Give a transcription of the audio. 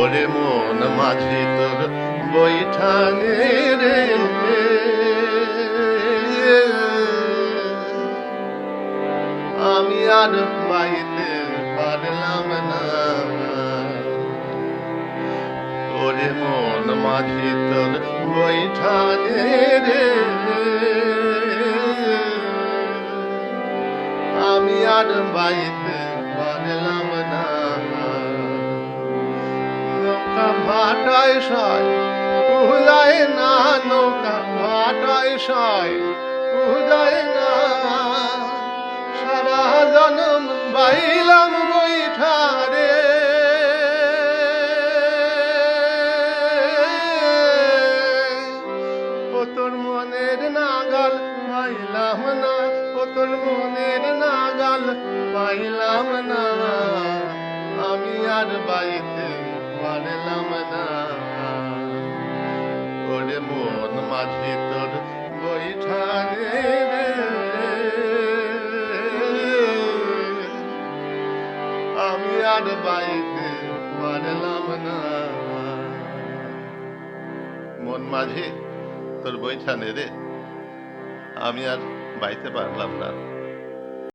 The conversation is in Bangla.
ওরে মন মাঝি তোর বৈঠানে রে, আমি আর বাইতে পারলাম না। ওরে মন মাঝি তোর বৈঠানে রে, আমি আর বাইতে পারলাম না। নৌকা ভাটায় সায় উদায় না, নৌকা ভাটায় সায় উদায় না, সারা জনম বাইলাম বৈঠারে। ও তোর মনের নাগাল পাইলাম না, ও তোর মনের নাগাল পাইলাম না, আমি আর বাইতে পারলাম না। ওরে মন মাঝি তোর বৈঠানে রে, আমি আর বাইতে পারলাম না। মন মাঝি তোর বৈঠানে রে, আমি আর বাইতে পারলাম না।